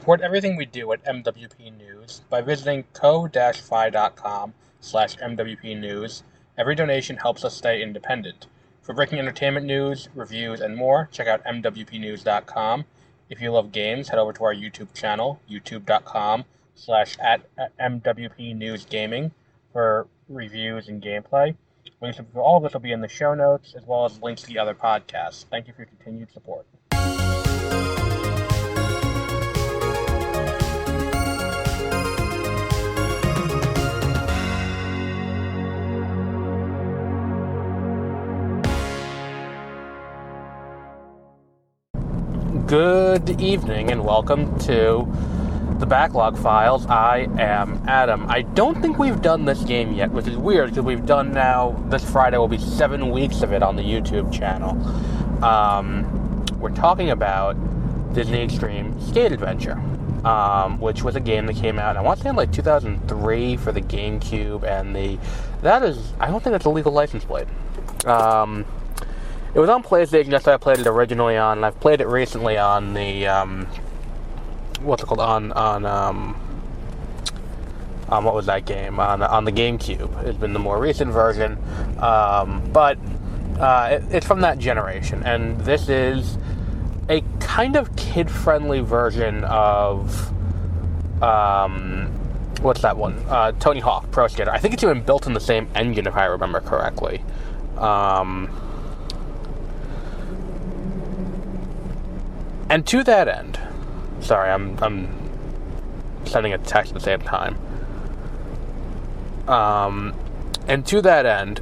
Support everything we do at MWP News by visiting co-fi.com/MWP News. Every donation helps us stay independent. For breaking entertainment news, reviews, and more, check out MWPnews.com. If you love games, head over to our YouTube channel, youtube.com/@MWPNewsGaming for reviews and gameplay. Links for all of this will be in the show notes, as well as links to the other podcasts. Thank you for your continued support. Good evening and welcome to the Backlog Files. I am Adam. I don't think we've done this game yet, which is weird because we've done now, this Friday will be 7 weeks of it on the YouTube channel. We're talking about Disney Extreme Skate Adventure, which was a game that came out, I want to say in like 2003 for the GameCube, and I don't think that's a legal license plate. It was on PlayStation, that's what I played it originally on, and I've played it recently on the, what was that game? On the GameCube. It's been the more recent version, but it's from that generation, and this is a kind of kid-friendly version of, what's that one? Tony Hawk Pro Skater. I think it's even built in the same engine, if I remember correctly. And to that end, sorry, I'm sending a text at the same time. And to that end,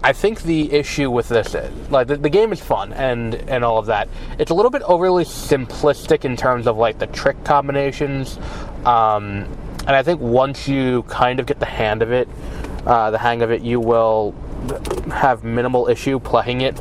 I think the issue with this is, like, the game is fun and all of that. It's a little bit overly simplistic in terms of, like, the trick combinations. And I think once you kind of get the hang of it, you will have minimal issue playing it.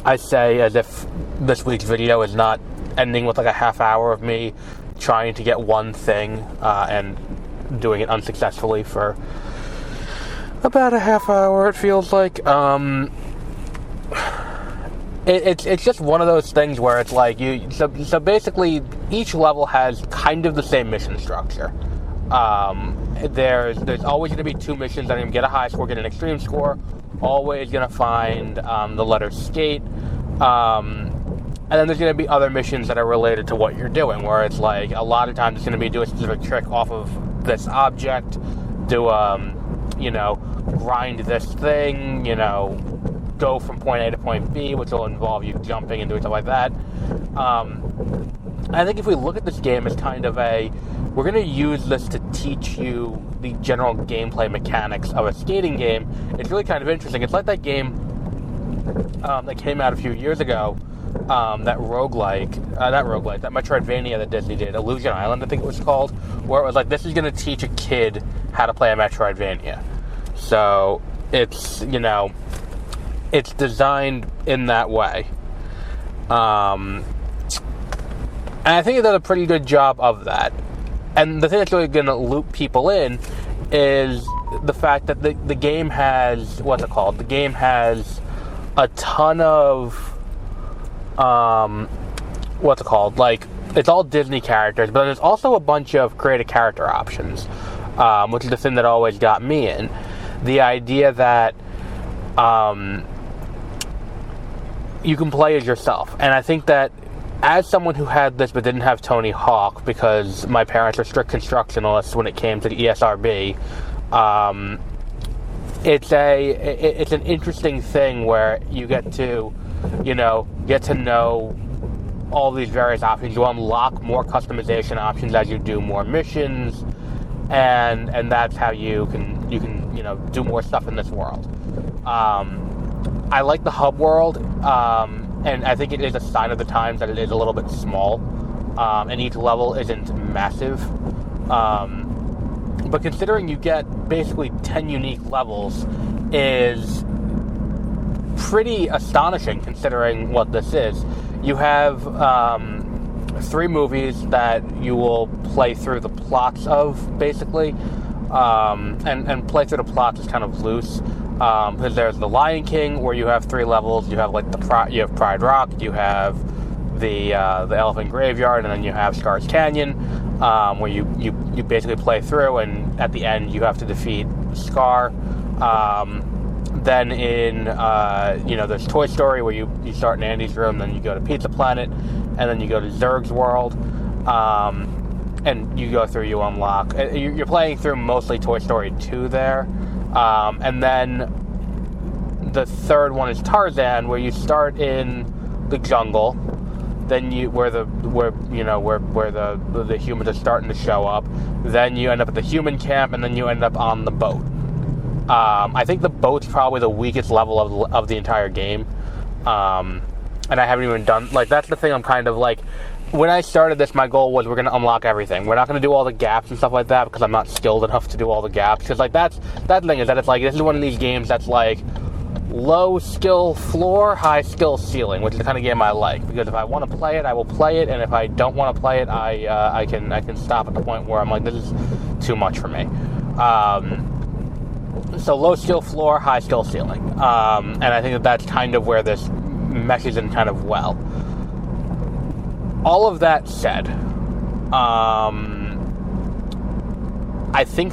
I say as if this week's video is not ending with like a half hour of me trying to get one thing and doing it unsuccessfully for about a half hour, it feels like. It's just one of those things where it's like so basically each level has kind of the same mission structure. There's always going to be 2 missions that are going to get a high score, get an extreme score. Always going to find the letter skate. And then there's going to be other missions that are related to what you're doing, where it's like a lot of times it's going to be do a specific trick off of this object, grind this thing, go from point A to point B, which will involve you jumping and doing stuff like that. I think if we look at this game as kind of we're going to use this to teach you the general gameplay mechanics of a skating game. It's really kind of interesting. It's like that game that came out a few years ago, that Metroidvania that Disney did, Illusion Island, I think it was called, where it was like, this is going to teach a kid how to play a Metroidvania. So it's, it's designed in that way. And I think it does a pretty good job of that. And the thing that's really going to loop people in is the fact that the game has, The game has a ton of, like, it's all Disney characters, but there's also a bunch of creative character options, which is the thing that always got me in. The idea that you can play as yourself. And I think that as someone who had this but didn't have Tony Hawk, because my parents are strict constructionalists when it came to the ESRB, it's an interesting thing where you get to know all these various options. You unlock more customization options as you do more missions, and that's how you can do more stuff in this world. I like the hub world, and I think it is a sign of the times that it is a little bit small, and each level isn't massive. But considering you get basically 10 unique levels is pretty astonishing considering what this is. You have 3 movies that you will play through the plots of, basically. And play through the plots is kind of loose. Because there's The Lion King, where you have 3 levels. You have you have Pride Rock, you have the Elephant Graveyard, and then you have Scar's Canyon, where you basically play through, and at the end you have to defeat Scar. Then in there's Toy Story, where you start in Andy's room, then you go to Pizza Planet, and then you go to Zurg's world, and you go through, you unlock. You're playing through mostly Toy Story 2 there, and then the third one is Tarzan, where you start in the jungle, then where the humans are starting to show up, then you end up at the human camp, and then you end up on the boat. I think the boat's probably the weakest level of the entire game, and I haven't even done, like, that's the thing. I'm kind of like, when I started this, my goal was we're going to unlock everything. We're not going to do all the gaps and stuff like that, because I'm not skilled enough to do all the gaps, because, like, that thing is that it's like, this is one of these games that's like low skill floor, high skill ceiling, which is the kind of game I like, because if I want to play it, I will play it, and if I don't want to play it, I can stop at the point where I'm like, this is too much for me. So low skill floor, high skill ceiling, and I think that's kind of where this meshes in kind of well. All of that said, I think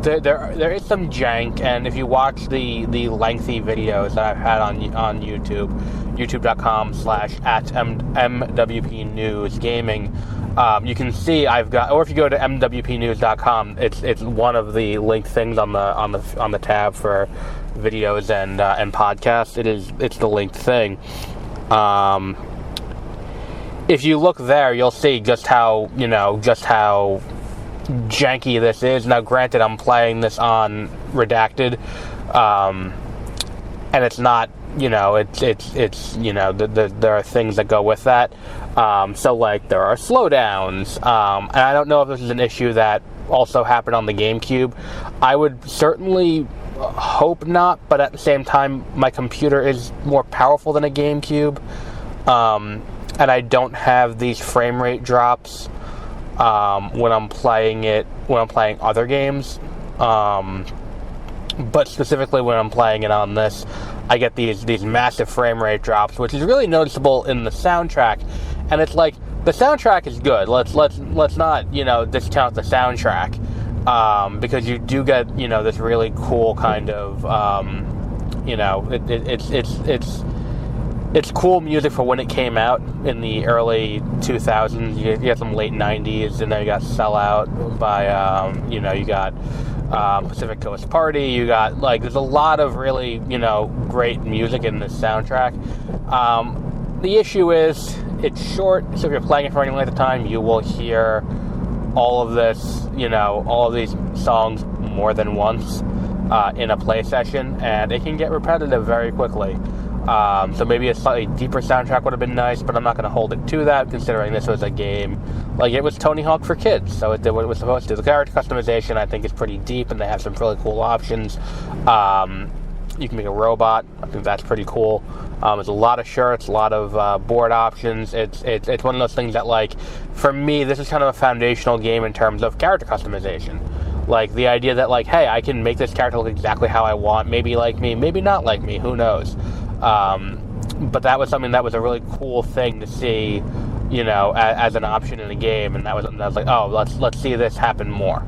there is some jank, and if you watch the lengthy videos that I've had on YouTube, youtube.com/@MWPNewsGaming, you can see I've got, or if you go to mwpnews.com, it's one of the linked things on the tab for videos and podcasts. It's the linked thing. If you look there, you'll see just how janky this is. Now, granted, I'm playing this on redacted, and it's not, there are things that go with that. So, like, there are slowdowns, and I don't know if this is an issue that also happened on the GameCube. I would certainly hope not, but at the same time, my computer is more powerful than a GameCube, and I don't have these frame rate drops when I'm playing other games, but specifically when I'm playing it on this, I get these massive frame rate drops, which is really noticeable in the soundtrack. And it's like, the soundtrack is good. Let's not discount the soundtrack, because you do get this really cool kind of it's cool music for when it came out in the early 2000s. You get some late 90s, and then you got Sell Out by, you got Pacific Coast Party. You got, like, there's a lot of really, great music in this soundtrack. The issue is, it's short, so if you're playing it for any length of time, you will hear all of this, all of these songs more than once in a play session, and it can get repetitive very quickly. So maybe a slightly deeper soundtrack would have been nice, but I'm not going to hold it to that, considering this was a game, like, it was Tony Hawk for kids, so it did what it was supposed to. The character customization, I think, is pretty deep, and they have some really cool options. You can make a robot. I think that's pretty cool. There's a lot of shirts, a lot of board options. It's one of those things that, like, for me, this is kind of a foundational game in terms of character customization. Like, the idea that, like, hey, I can make this character look exactly how I want, maybe like me, maybe not like me, who knows. But that was something that was a really cool thing to see, as an option in a game, and I was like, oh, let's see this happen more.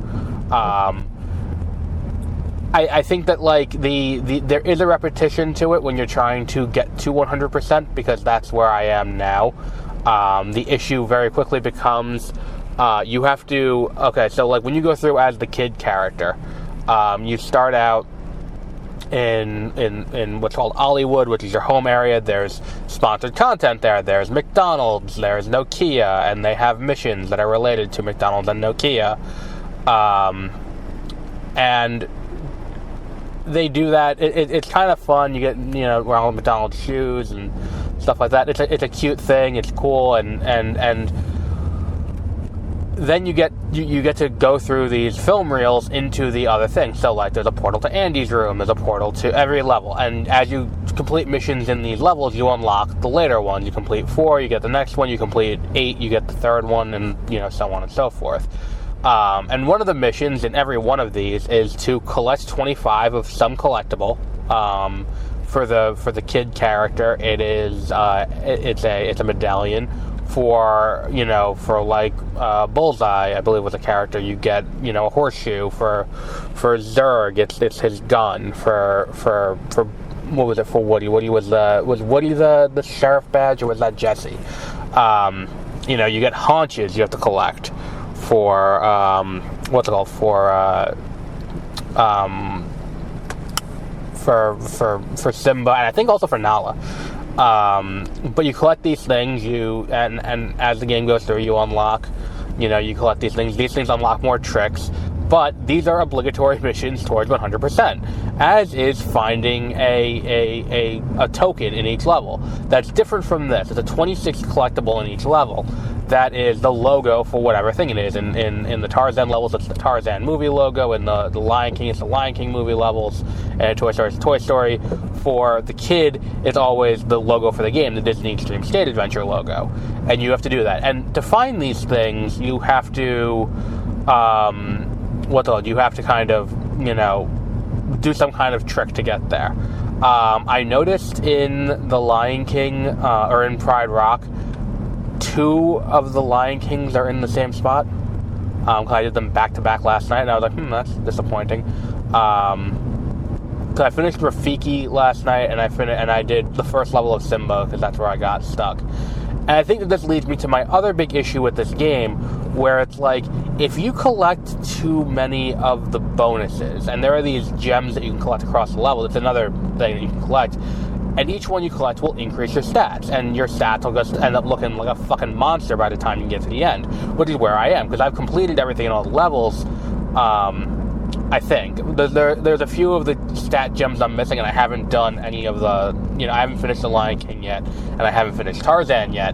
I think that, like, there is a repetition to it when you're trying to get to 100%, because that's where I am now. The issue very quickly becomes, you have to, okay, so, like, when you go through as the kid character, you start out in what's called Hollywood, which is your home area. There's sponsored content there. There's McDonald's. There's Nokia, and they have missions that are related to McDonald's and Nokia. And they do that. It's kind of fun. You get around McDonald's shoes and stuff like that. It's a cute thing. It's cool, and then you get to go through these film reels into the other things. So, like, there's a portal to Andy's room, there's a portal to every level, and as you complete missions in these levels, you unlock the later one. You complete 4, you get the next one. You complete 8, you get the third one, and so on and so forth. And one of the missions in every one of these is to collect 25 of some collectible for the kid character, it is it's a medallion. For Bullseye, I believe was a character, you get a horseshoe. For Zurg, it's his gun. For what was it for Woody? Woody was Woody the sheriff badge, or was that Jesse? You get haunches you have to collect for what's it called for Simba, and I think also for Nala. But you collect these things, and as the game goes through, you unlock, you collect these things. These things unlock more tricks, but these are obligatory missions towards 100%, as is finding a token in each level. That's different from this. It's a 26 collectible in each level. That is the logo for whatever thing it is. In the Tarzan levels, it's the Tarzan movie logo. In the Lion King, it's the Lion King movie levels. And Toy Story, it's Toy Story. For the kid, it's always the logo for the game, the Disney Extreme Skate Adventure logo. And you have to do that. And to find these things, you have to, you have to kind of, do some kind of trick to get there. I noticed in the Lion King, or in Pride Rock, 2 of the Lion Kings are in the same spot. Cause I did them back to back last night, and I was like, that's disappointing. Cause I finished Rafiki last night, and I did the first level of Simba, because that's where I got stuck. And I think that this leads me to my other big issue with this game, where it's like, if you collect too many of the bonuses, and there are these gems that you can collect across the level, it's another thing that you can collect, and each one you collect will increase your stats, and your stats will just end up looking like a fucking monster by the time you get to the end, which is where I am, because I've completed everything in all the levels. I think there's a few of the stat gems I'm missing, and I haven't done any of the, I haven't finished the Lion King yet, and I haven't finished Tarzan yet,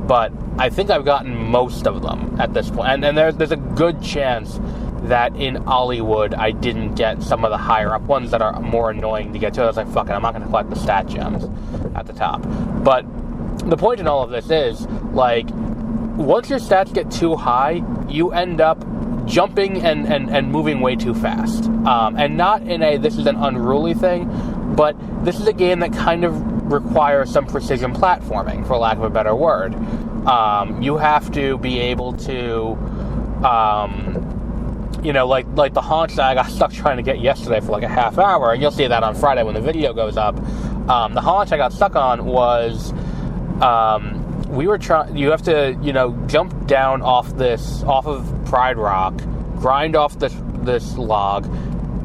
but I think I've gotten most of them at this point, and there's a good chance that in Hollywood I didn't get some of the higher up ones that are more annoying to get to. I was like, fuck it, I'm not going to collect the stat gems at the top. But the point in all of this is, like, once your stats get too high, you end up jumping and moving way too fast. And not in this is an unruly thing, but this is a game that kind of requires some precision platforming, for lack of a better word. You have to be able to, like the haunch that I got stuck trying to get yesterday for like a half hour, and you'll see that on Friday when the video goes up. The haunch I got stuck on was, you have to, jump down off of Pride Rock, grind off this log,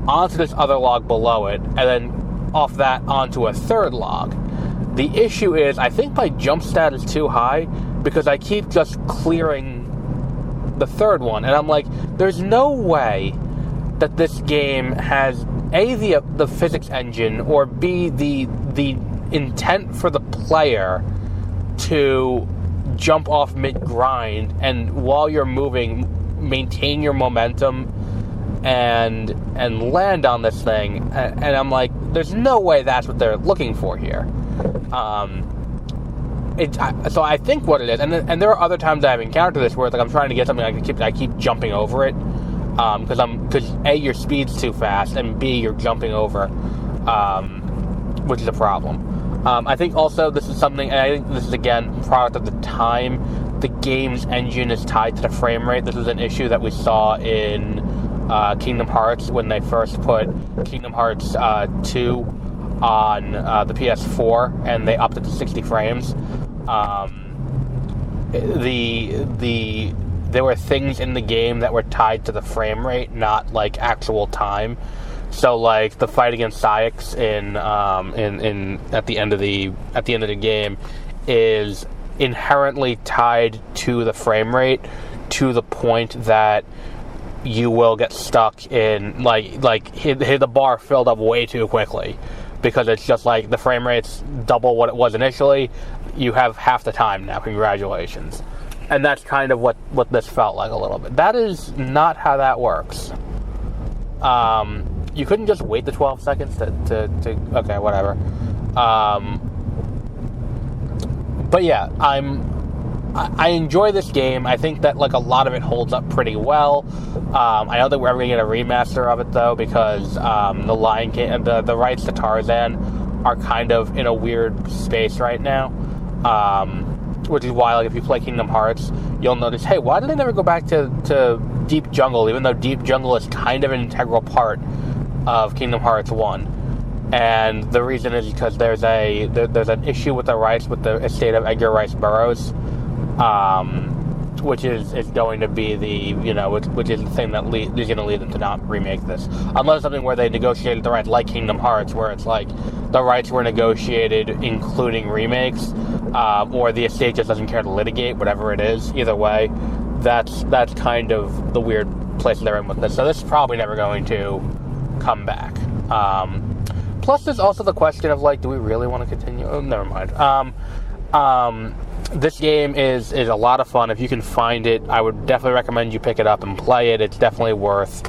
onto this other log below it, and then off that onto a third log. The issue is, I think my jump stat is too high, because I keep just clearing the third one, and I'm like, there's no way that this game has A, the physics engine, or B, the intent for the player to jump off mid-grind, and while you're moving, maintain your momentum and land on this thing. And I'm like, there's no way that's what they're looking for here. So I think what it is, and there are other times I've encountered this where it's like I'm trying to get something, I keep jumping over it, because A, your speed's too fast, and B, you're jumping over, which is a problem. I think also this is something, and I think this is again product of the time. The game's engine is tied to the frame rate. This was an issue that we saw in Kingdom Hearts when they first put Kingdom Hearts 2 on the PS4, and they upped it to 60 frames. There were things in the game that were tied to the frame rate, not like actual time. So like the fight against Saïx in at the end of the game is inherently tied to the frame rate, to the point that you will get stuck in hit the bar filled up way too quickly, because it's just like the frame rate's double what it was initially. You have half the time now. Congratulations. And that's kind of what this felt like a little bit. That is not how that works. You couldn't just wait the 12 seconds to okay, whatever. But yeah, I enjoy this game. I think that like a lot of it holds up pretty well. I don't think we're ever going to get a remaster of it though, because the Lion King, the rights to Tarzan are kind of in a weird space right now. Which is why, like, if you play Kingdom Hearts, you'll notice, hey, why did they never go back to Deep Jungle, even though Deep Jungle is kind of an integral part of Kingdom Hearts 1. And the reason is because there's an issue with the rights with the estate of Edgar Rice Burroughs, which is going to be which is the thing that is going to lead them to not remake this, unless something where they negotiated the rights, like Kingdom Hearts, where it's like the rights were negotiated including remakes, or the estate just doesn't care to litigate, whatever it is. Either way, that's kind of the weird place they're in with this. So this is probably never going to come back. Plus, there's also the question of, like, do we really want to continue? Oh, never mind. This game is a lot of fun. If you can find it, I would definitely recommend you pick it up and play it. It's definitely worth,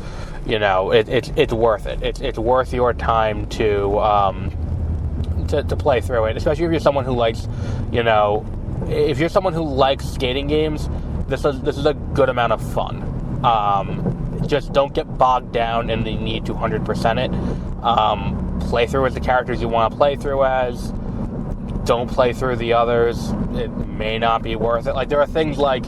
it's worth it. It's worth your time to play through it, especially if you're someone who likes, if you're someone who likes skating games. This is a good amount of fun. Just don't get bogged down in the need to 100% it. Play through as the characters you want to play through as. Don't play through the others. It may not be worth it. Like, there are things like,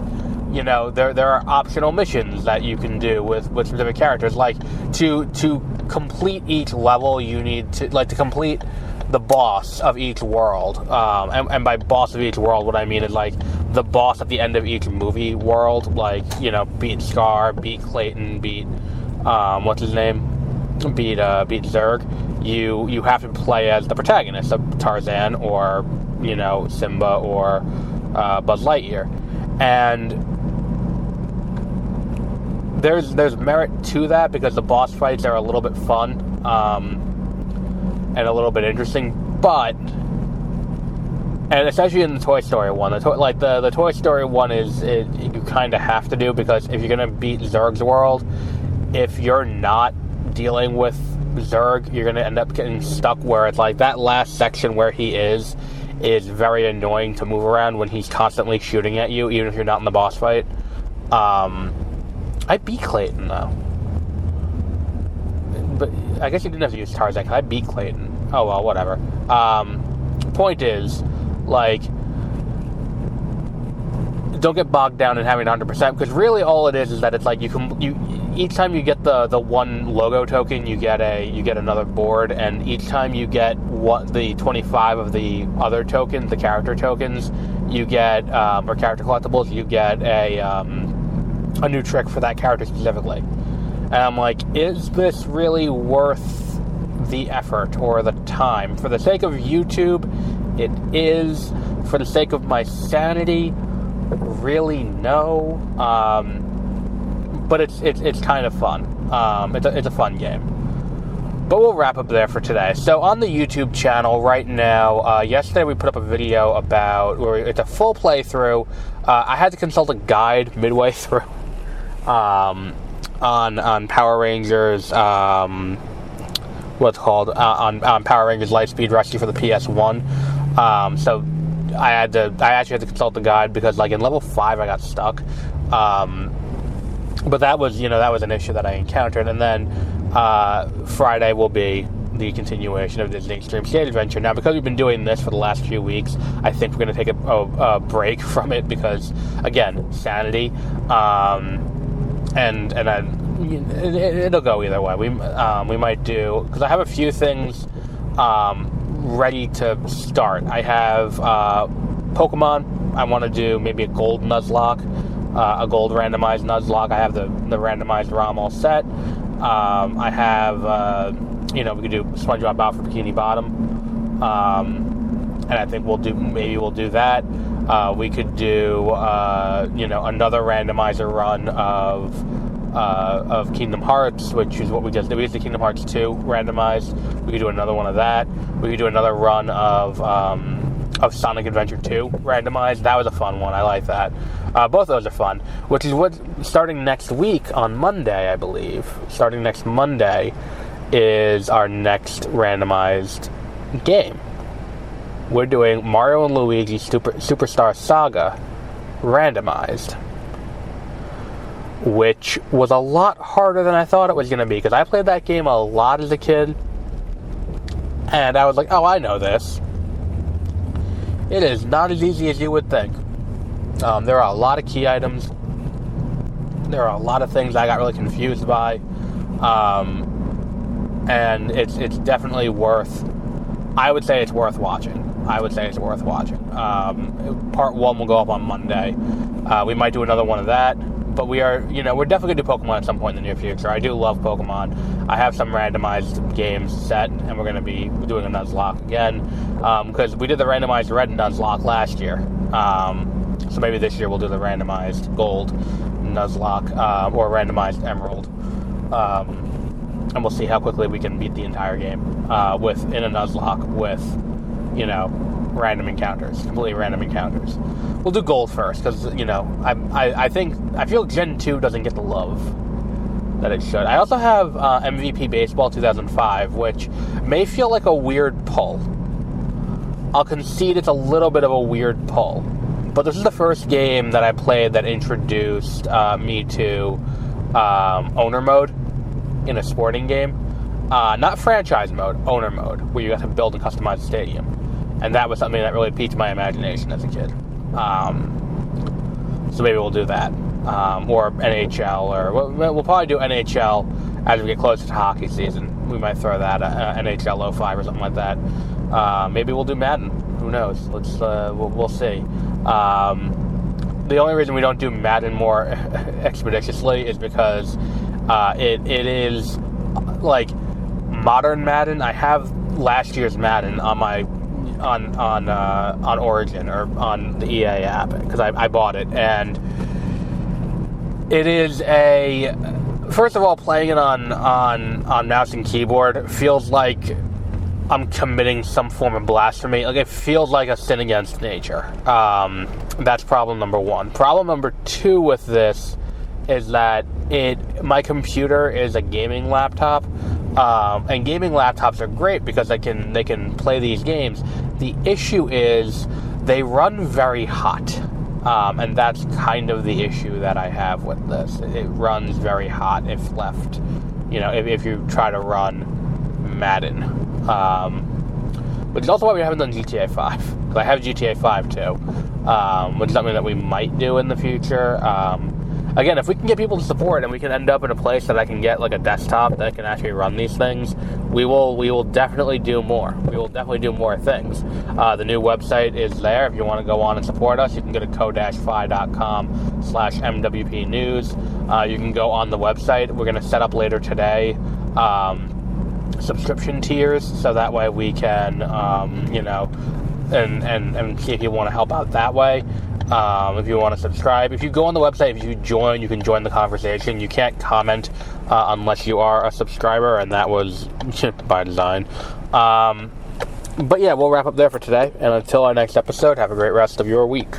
there are optional missions that you can do with specific characters. Like, to complete each level, you need to complete the boss of each world. And by boss of each world, what I mean is, like, the boss at the end of each movie world. Like, beat Scar, beat Clayton, beat, what's his name? Beat Zurg. You have to play as the protagonist of Tarzan or, Simba or Buzz Lightyear. And there's merit to that because the boss fights are a little bit fun and a little bit interesting. But, and especially in the Toy Story one, the Toy Story one you kind of have to do, because if you're going to beat Zurg's world, if you're not dealing with Zurg, you're going to end up getting stuck where it's like that last section where he is very annoying to move around when he's constantly shooting at you, even if you're not in the boss fight. I beat Clayton, though. But I guess you didn't have to use Tarzan, because I beat Clayton. Oh, well, whatever. Point is, like, don't get bogged down in having 100%, because really all it is that it's like each time you get the one logo token, you get another board, and each time you get the 25 of the other tokens, the character tokens, you get or character collectibles, you get a new trick for that character specifically. And I'm like, is this really worth the effort or the time? For the sake of YouTube, it is. For the sake of my sanity, really no. But it's kind of fun. It's a fun game. But we'll wrap up there for today. So on the YouTube channel right now, yesterday we put up a video it's a full playthrough. I had to consult a guide midway through on Power Rangers. On Power Rangers Lightspeed Rescue for the PS1. So I actually had to consult the guide because, like, in level 5 I got stuck. But that was an issue that I encountered. And then Friday will be the continuation of Disney Extreme Skate Adventure. Now, because we've been doing this for the last few weeks, I think we're going to take a break from it because, again, sanity. And it'll go either way. We might do, because I have a few things ready to start. I have Pokemon. I want to do maybe a gold Nuzlocke. A gold randomized Nuzlocke. I have the randomized ROM all set. I have, we could do SpongeBob Out for Bikini Bottom. And I think we'll do that. We could do, another randomizer run of Kingdom Hearts, which is what we just did. We just did Kingdom Hearts 2 randomized. We could do another one of that. We could do another run of Sonic Adventure 2 randomized. That was a fun one. I like that. Both of those are fun, which is what, starting next week on Monday, I believe. Starting next Monday is our next randomized game. We're doing Mario and Luigi Superstar Saga randomized, which was a lot harder than I thought it was going to be, because I played that game a lot as a kid, And I was like, oh, I know this. It is not as easy as you would think. There are a lot of key items. There are a lot of things I got really confused by. And it's definitely I would say it's worth watching. Part 1 will go up on Monday. We might do another one of that. But we're definitely going to do Pokemon at some point in the near future. I do love Pokemon. I have some randomized games set, and we're going to be doing a Nuzlocke again. Because we did the randomized Red Nuzlocke last year. So maybe this year we'll do the randomized Gold Nuzlocke, or randomized Emerald. And we'll see how quickly we can beat the entire game in a Nuzlocke with, random encounters, completely random encounters. We'll do Gold first, because, I feel Gen 2 doesn't get the love that it should. I also have MVP Baseball 2005, which may feel like a weird pull. I'll concede it's a little bit of a weird pull. But this is the first game that I played that introduced me to owner mode in a sporting game. Not franchise mode, owner mode, where you have to build and customize a stadium. And that was something that really piqued my imagination as a kid. So maybe we'll do that. Or NHL, or we'll probably do NHL as we get closer to hockey season. We might throw that NHL 05 or something like that. Maybe we'll do Madden. Who knows? We'll see. The only reason we don't do Madden more expeditiously is because it is like modern Madden. I have last year's Madden on my on Origin, or on the EA app, because I bought it, and it is first of all, playing it on mouse and keyboard feels like I'm committing some form of blasphemy. Like, it feels like a sin against nature. That's problem number 1. Problem number 2 with this is that my computer is a gaming laptop, and gaming laptops are great because they can play these games. The issue is they run very hot, and that's kind of the issue that I have with this. It runs very hot if left, if you try to run Madden, which is also why we haven't done GTA 5, because I have GTA 5 too, which is something that we might do in the future. Again, if we can get people to support and we can end up in a place that I can get like a desktop that can actually run these things, we will definitely do more. We will definitely do more things. The new website is there. If you want to go on and support us, you can go to co-fi.com/MWP News. You can go on the website. We're going to set up later today subscription tiers, so that way we can, and see if you want to help out that way. If you want to subscribe, if you go on the website, if you join, you can join the conversation. You can't comment unless you are a subscriber, and that was by design. But yeah, we'll wrap up there for today, and until our next episode, have a great rest of your week.